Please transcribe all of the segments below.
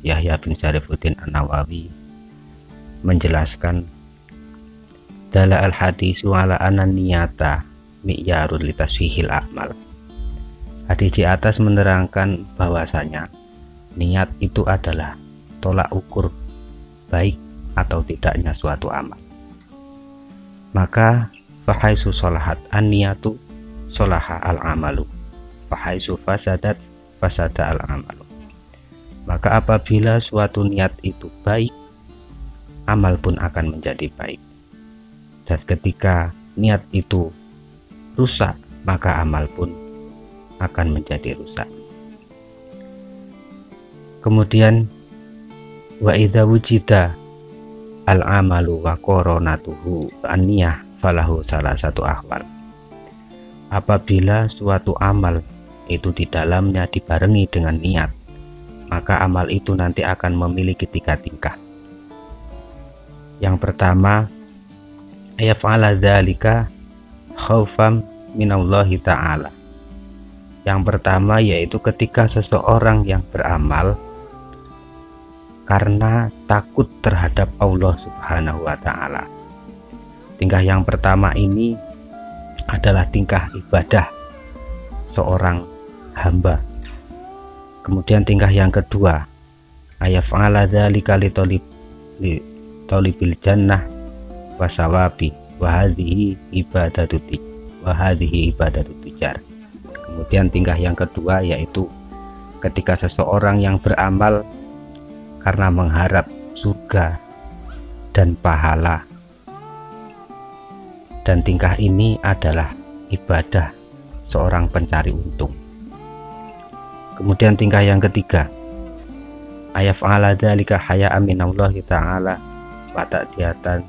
Yahya bin Syarifuddin An-Nawawi menjelaskan dala al-hadisu ala anna niyata mi'yarun litasihil a'mal. Hadis di atas menerangkan bahwasanya niat itu adalah tolak ukur baik atau tidaknya suatu amal. Maka fahaisu sholahat an-niyatu sholaha al-amalu, fahaisu fasadat fasada al-amalu. Maka apabila suatu niat itu baik, amal pun akan menjadi baik. Dan ketika niat itu rusak, maka amal pun akan menjadi rusak. Kemudian wa idza wujida al-amalu wa qaranatuhu an-niyah falahu salah satu ahwal. Apabila suatu amal itu di dalamnya dibarengi dengan niat, maka amal itu nanti akan memiliki 3 tingkah. Yang pertama, ayaf'ala dzalika khaufan minallahi ta'ala. Yang pertama yaitu ketika seseorang yang beramal karena takut terhadap Allah Subhanahu wa ta'ala. Tingkah yang pertama ini adalah tingkah ibadah seorang hamba. Kemudian tingkah yang kedua, ayaf'ala dzalika li talibil jannah wa sawabi wa hadhihi ibadatu tijar. Kemudian tingkah yang kedua yaitu ketika seseorang yang beramal karena mengharap surga dan pahala. Dan tingkah ini adalah ibadah seorang pencari untung. Kemudian tingkah yang ketiga, ayaf'ala dzalika haya'an minallahi ta'ala wa ta'diyatan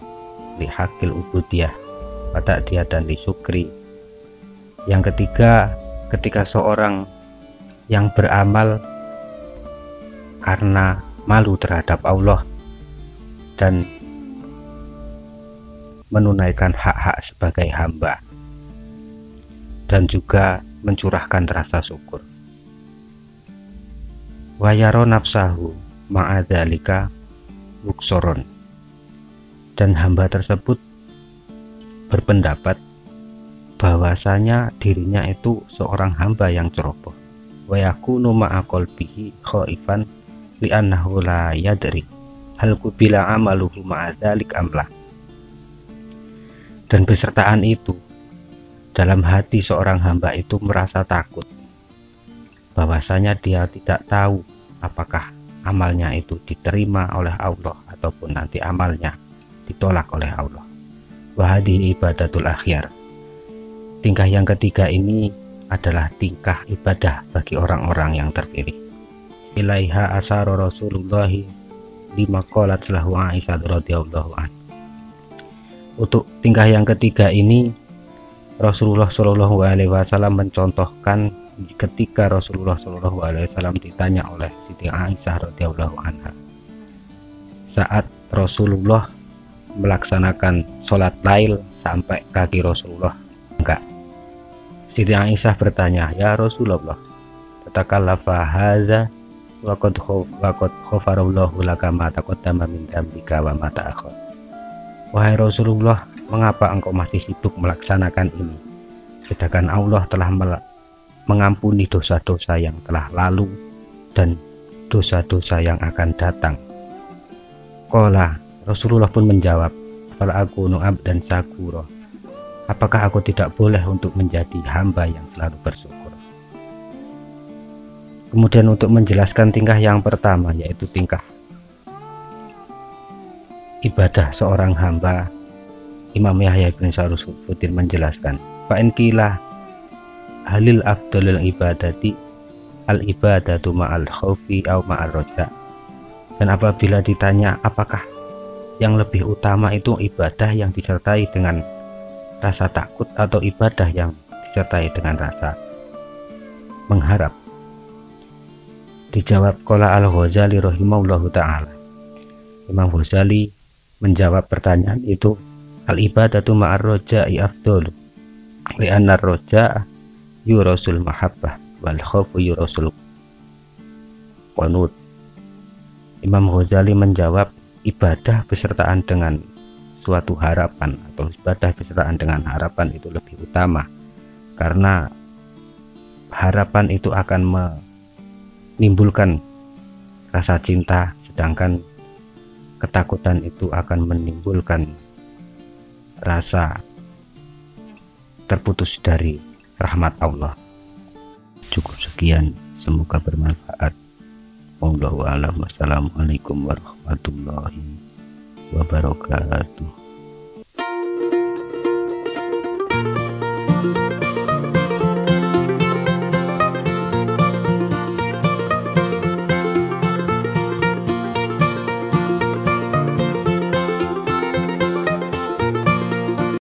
li haqqil ubudiyah wa ta'diyatan li syukri. Yang ketiga, ketika seorang yang beramal karena malu terhadap Allah dan menunaikan hak-hak sebagai hamba, dan juga mencurahkan rasa syukur. Wa yaro nafsahu ma'adzalika muksoron, dan hamba tersebut berpendapat bahwasanya dirinya itu seorang hamba yang ceroboh. Wa yakunu ma'a qalbihi khaifan li'annahu la yadri hal qubila amaluhu ma'adzalik amlah. Dan besertaan itu, dalam hati seorang hamba itu merasa takut bahwasanya dia tidak tahu apakah amalnya itu diterima oleh Allah ataupun nanti amalnya ditolak oleh Allah. Wahadi ibadatul akhyar. Tingkah yang ketiga ini adalah tingkah ibadah bagi orang-orang yang terpilih. Ilaiha asara Rasulullah lima qalat lahu Aisyah radhiyallahu anha. Untuk tingkah yang ketiga ini Rasulullah Shallallahu alaihi wasallam mencontohkan ketika Rasulullah Shallallahu alaihi wasallam ditanya oleh Siti Aisyah radhiyallahu anha saat Rasulullah melaksanakan sholat lail sampai kaki Rasulullah enggak. Siti Aisyah bertanya, ya Rasulullah, tatakallafa hadza wa qad ghafarallahu laka ma taqaddama min dzambika wa ma ta'akhkhar. Wahai Rasulullah, mengapa engkau masih sibuk melaksanakan ini sedangkan Allah telah mengampuni dosa-dosa yang telah lalu dan dosa-dosa yang akan datang? Qala, Rasulullah pun menjawab, fal akunu abdan syakura. Apakah aku tidak boleh untuk menjadi hamba yang selalu bersyukur? Kemudian untuk menjelaskan tingkah yang pertama, yaitu tingkah ibadah seorang hamba, Imam Yahya bin Syarifuddin menjelaskan, fa'in qila halil afdalul ibadati al ibadatu ma'al khaufi aw ma'al roja. Dan apabila ditanya apakah yang lebih utama itu ibadah yang disertai dengan rasa takut atau ibadah yang disertai dengan rasa mengharap, dijawab qala al-Ghazali rahimahullahu ta'ala. Imam Ghazali menjawab pertanyaan itu, al ibadatu ma'ar roja'i afdal li'anna roja' yurasul mahabbah wal khawfu yurasul qanut. Imam Ghazali menjawab, ibadah besertaan dengan suatu harapan atau ibadah besertaan dengan harapan itu lebih utama, karena harapan itu akan menimbulkan rasa cinta, sedangkan ketakutan itu akan menimbulkan rasa terputus dari rahmat Allah. Cukup sekian, semoga bermanfaat. Wallahu a'lam. Wassalamualaikum warahmatullahi wabarakatuh.